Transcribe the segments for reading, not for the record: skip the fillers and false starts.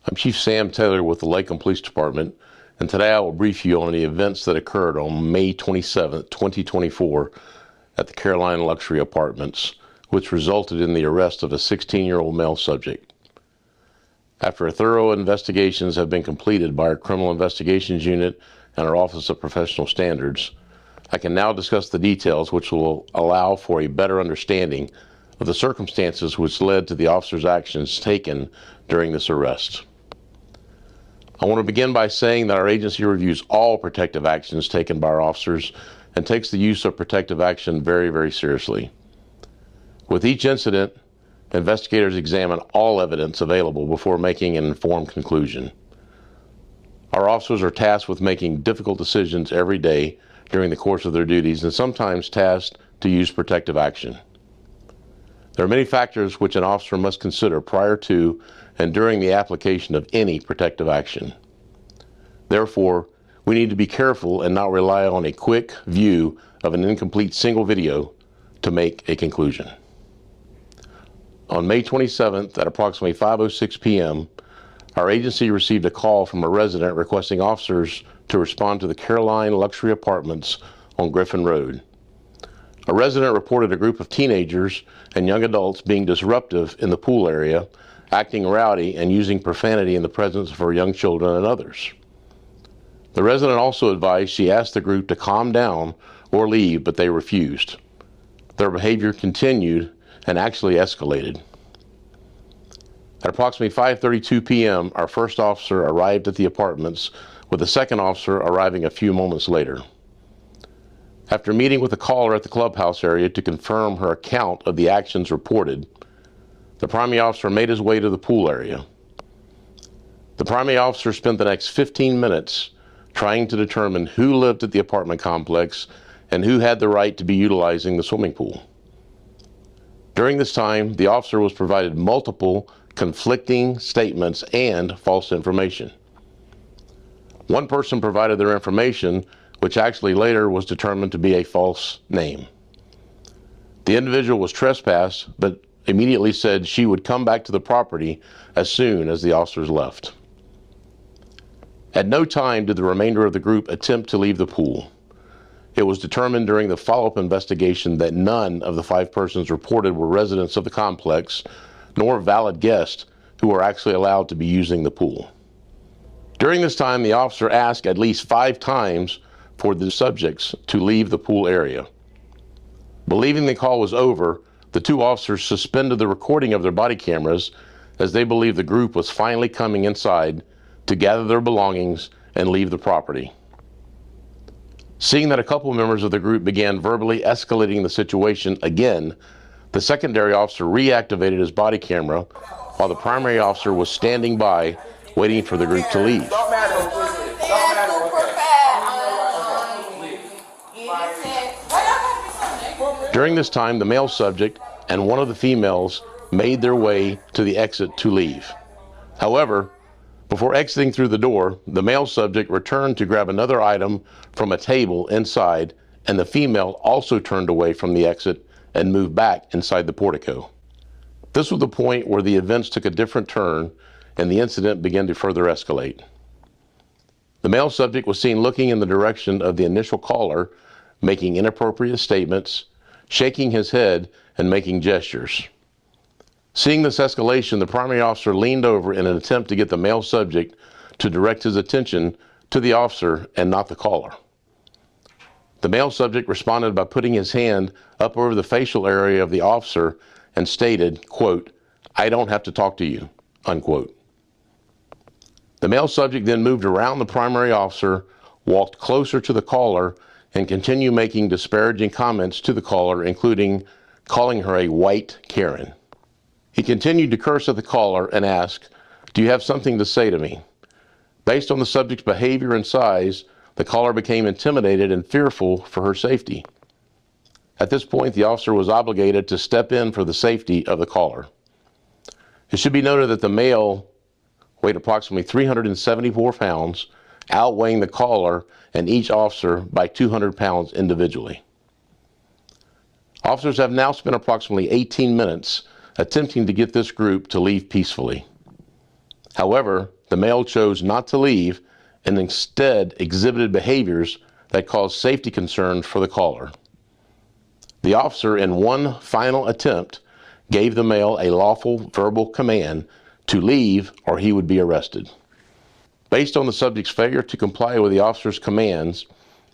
I'm Chief Sam Taylor with the Lakeland Police Department, and today I will brief you on the events that occurred on May 27, 2024 at the Caroline Luxury Apartments, which resulted in the arrest of a 16-year-old male subject. After thorough investigations have been completed by our Criminal Investigations Unit and our Office of Professional Standards, I can now discuss the details which will allow for a better understanding of the circumstances which led to the officer's actions taken during this arrest. I want to begin by saying that our agency reviews all protective actions taken by our officers and takes the use of protective action very, very seriously. With each incident, investigators examine all evidence available before making an informed conclusion. Our officers are tasked with making difficult decisions every day during the course of their duties and sometimes tasked to use protective action. There are many factors which an officer must consider prior to and during the application of any protective action. Therefore, we need to be careful and not rely on a quick view of an incomplete single video to make a conclusion. On May 27th at approximately 5:06 p.m., our agency received a call from a resident requesting officers to respond to the Caroline Luxury Apartments on Griffin Road. A resident reported a group of teenagers and young adults being disruptive in the pool area, acting rowdy and using profanity in the presence of her young children and others. The resident also advised she asked the group to calm down or leave, but they refused. Their behavior continued and actually escalated. At approximately 5:32 p.m., our first officer arrived at the apartments, with the second officer arriving a few moments later. After meeting with the caller at the clubhouse area to confirm her account of the actions reported, the primary officer made his way to the pool area. The primary officer spent the next 15 minutes trying to determine who lived at the apartment complex and who had the right to be utilizing the swimming pool. During this time, the officer was provided multiple conflicting statements and false information. One person provided their information, which actually later was determined to be a false name. The individual was trespassed, but immediately said she would come back to the property as soon as the officers left. At no time did the remainder of the group attempt to leave the pool. It was determined during the follow-up investigation that none of the 5 persons reported were residents of the complex, nor valid guests who were actually allowed to be using the pool. During this time, the officer asked at least 5 times for the subjects to leave the pool area. Believing the call was over, the 2 officers suspended the recording of their body cameras as they believed the group was finally coming inside to gather their belongings and leave the property. Seeing that a couple members of the group began verbally escalating the situation again, the secondary officer reactivated his body camera while the primary officer was standing by waiting for the group to leave. During this time, the male subject and one of the females made their way to the exit to leave. However, before exiting through the door, the male subject returned to grab another item from a table inside, and the female also turned away from the exit and moved back inside the portico. This was the point where the events took a different turn and the incident began to further escalate. The male subject was seen looking in the direction of the initial caller, making inappropriate statements, shaking his head, and making gestures. Seeing this escalation, the primary officer leaned over in an attempt to get the male subject to direct his attention to the officer and not the caller. The male subject responded by putting his hand up over the facial area of the officer and stated, quote, "I don't have to talk to you," unquote. The male subject then moved around the primary officer, walked closer to the caller, and continued making disparaging comments to the caller, including calling her a white Karen. He continued to curse at the caller and asked, "Do you have something to say to me?" Based on the subject's behavior and size, the caller became intimidated and fearful for her safety. At this point, the officer was obligated to step in for the safety of the caller. It should be noted that the male weighed approximately 374 pounds, outweighing the caller and each officer by 200 pounds individually. Officers have now spent approximately 18 minutes attempting to get this group to leave peacefully. However, the male chose not to leave and instead exhibited behaviors that caused safety concerns for the caller. The officer, in one final attempt, gave the male a lawful verbal command to leave or he would be arrested. Based on the subject's failure to comply with the officer's commands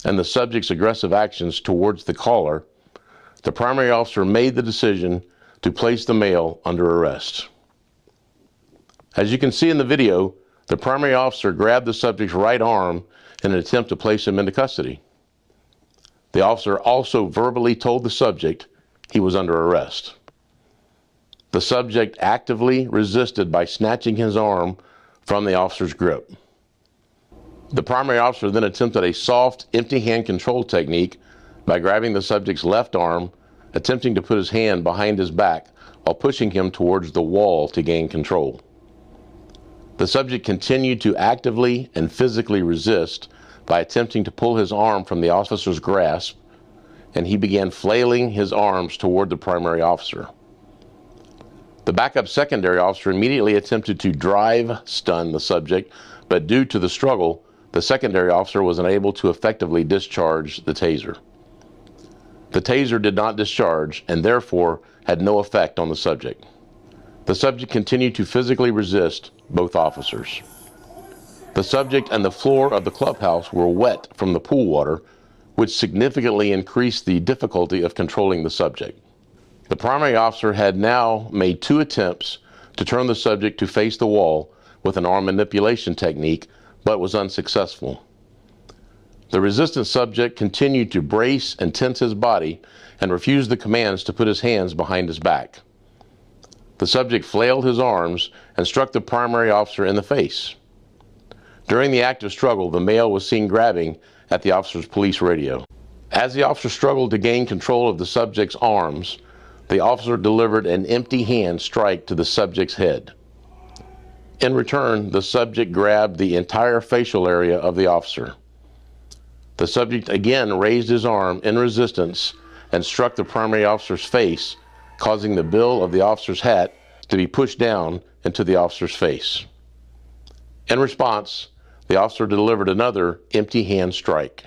and the subject's aggressive actions towards the caller, the primary officer made the decision to place the male under arrest. As you can see in the video, the primary officer grabbed the subject's right arm in an attempt to place him into custody. The officer also verbally told the subject he was under arrest. The subject actively resisted by snatching his arm from the officer's grip. The primary officer then attempted a soft, empty hand control technique by grabbing the subject's left arm, attempting to put his hand behind his back while pushing him towards the wall to gain control. The subject continued to actively and physically resist by attempting to pull his arm from the officer's grasp, and he began flailing his arms toward the primary officer. The backup secondary officer immediately attempted to drive stun the subject, but due to the struggle, the secondary officer was unable to effectively discharge the taser. The taser did not discharge and therefore had no effect on the subject. The subject continued to physically resist both officers. The subject and the floor of the clubhouse were wet from the pool water, which significantly increased the difficulty of controlling the subject. The primary officer had now made 2 attempts to turn the subject to face the wall with an arm manipulation technique, but was unsuccessful. The resistant subject continued to brace and tense his body and refused the commands to put his hands behind his back. The subject flailed his arms and struck the primary officer in the face. During the active struggle, the male was seen grabbing at the officer's police radio. As the officer struggled to gain control of the subject's arms, the officer delivered an empty hand strike to the subject's head. In return, the subject grabbed the entire facial area of the officer. The subject again raised his arm in resistance and struck the primary officer's face, causing the bill of the officer's hat to be pushed down into the officer's face. In response, the officer delivered another empty hand strike.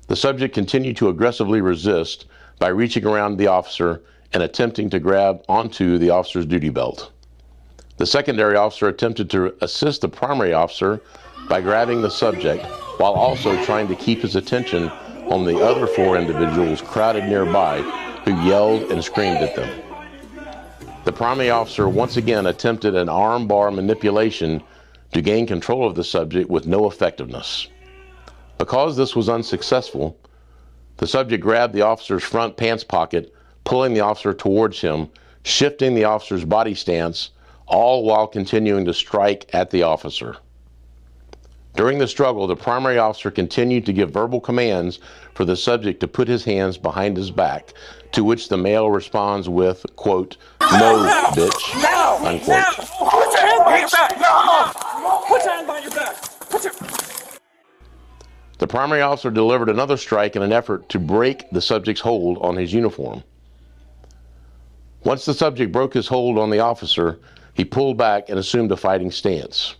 The subject continued to aggressively resist by reaching around the officer and attempting to grab onto the officer's duty belt. The secondary officer attempted to assist the primary officer by grabbing the subject while also trying to keep his attention on the other 4 individuals crowded nearby who yelled and screamed at them. The primary officer once again attempted an arm bar manipulation to gain control of the subject with no effectiveness. Because this was unsuccessful, the subject grabbed the officer's front pants pocket, pulling the officer towards him, shifting the officer's body stance, all while continuing to strike at the officer. During the struggle, the primary officer continued to give verbal commands for the subject to put his hands behind his back, to which the male responds with, quote, "No, bitch," unquote. Put your hand behind your back. No. Put your hand behind your back. The primary officer delivered another strike in an effort to break the subject's hold on his uniform. Once the subject broke his hold on the officer, he pulled back and assumed a fighting stance.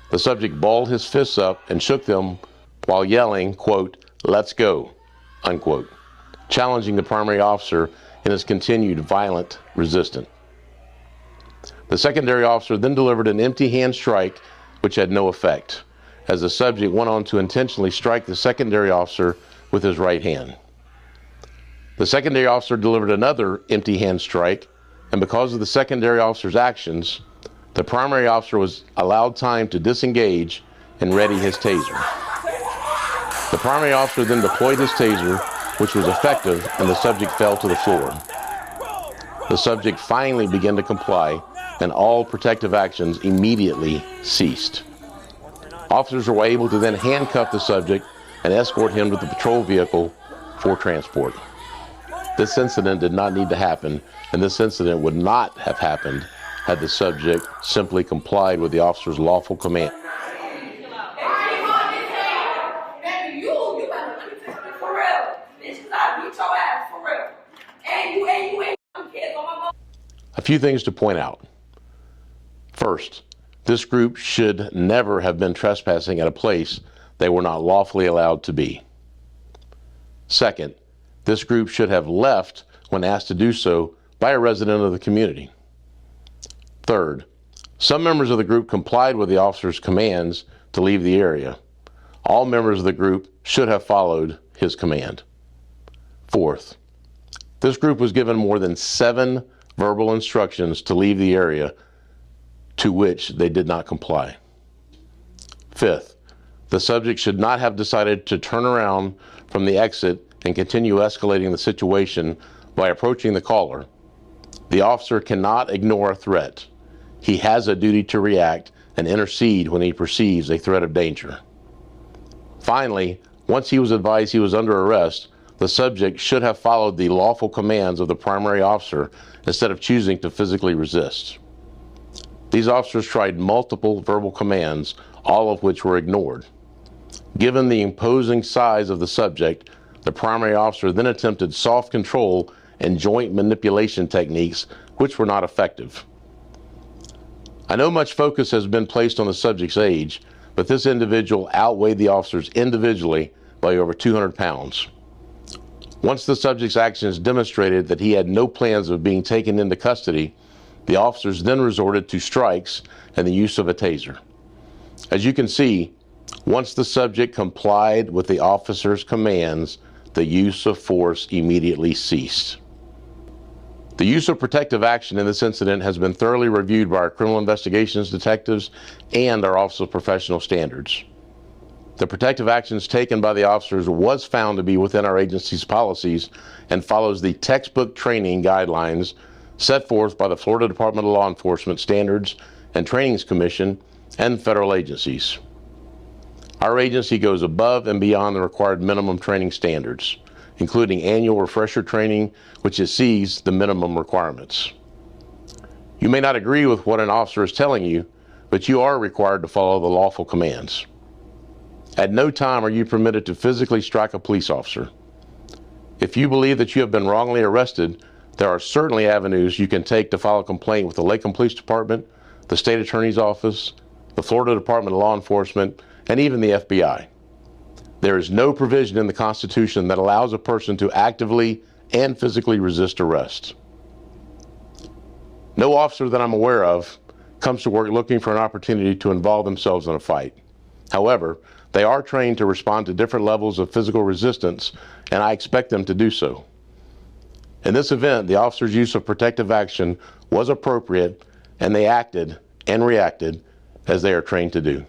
The subject balled his fists up and shook them while yelling, quote, "Let's go," unquote, challenging the primary officer in his continued violent resistance. The secondary officer then delivered an empty hand strike, which had no effect, as the subject went on to intentionally strike the secondary officer with his right hand. The secondary officer delivered another empty hand strike, and because of the secondary officer's actions, the primary officer was allowed time to disengage and ready his taser. The primary officer then deployed his taser, which was effective, and the subject fell to the floor. The subject finally began to comply, and all protective actions immediately ceased. Officers were able to then handcuff the subject and escort him to the patrol vehicle for transport. This incident did not need to happen, and this incident would not have happened had the subject simply complied with the officer's lawful command. A few things to point out. First, This group should never have been trespassing at a place they were not lawfully allowed to be. Second, this group should have left when asked to do so by a resident of the community. Third, some members of the group complied with the officer's commands to leave the area. All members of the group should have followed his command. Fourth, this group was given more than 7 verbal instructions to leave the area, to which they did not comply. Fifth, the subject should not have decided to turn around from the exit and continue escalating the situation by approaching the caller. The officer cannot ignore a threat. He has a duty to react and intercede when he perceives a threat of danger. Finally, once he was advised he was under arrest, the subject should have followed the lawful commands of the primary officer instead of choosing to physically resist. These officers tried multiple verbal commands, all of which were ignored. Given the imposing size of the subject, the primary officer then attempted soft control and joint manipulation techniques, which were not effective. I know much focus has been placed on the subject's age, but this individual outweighed the officers individually by over 200 pounds. Once the subject's actions demonstrated that he had no plans of being taken into custody, the officers then resorted to strikes and the use of a taser. As you can see, once the subject complied with the officer's commands, the use of force immediately ceased. The use of protective action in this incident has been thoroughly reviewed by our criminal investigations detectives and our Office of Professional Standards. The protective actions taken by the officers was found to be within our agency's policies and follows the textbook training guidelines set forth by the Florida Department of Law Enforcement Standards and Trainings Commission and federal agencies. Our agency goes above and beyond the required minimum training standards, including annual refresher training, which exceeds the minimum requirements. You may not agree with what an officer is telling you, but you are required to follow the lawful commands. At no time are you permitted to physically strike a police officer. If you believe that you have been wrongly arrested, there are certainly avenues you can take to file a complaint with the Lakeland Police Department, the State Attorney's Office, the Florida Department of Law Enforcement, and even the FBI. There is no provision in the Constitution that allows a person to actively and physically resist arrest. No officer that I'm aware of comes to work looking for an opportunity to involve themselves in a fight. However, they are trained to respond to different levels of physical resistance, and I expect them to do so. In this event, the officer's use of protective action was appropriate, and they acted and reacted as they are trained to do.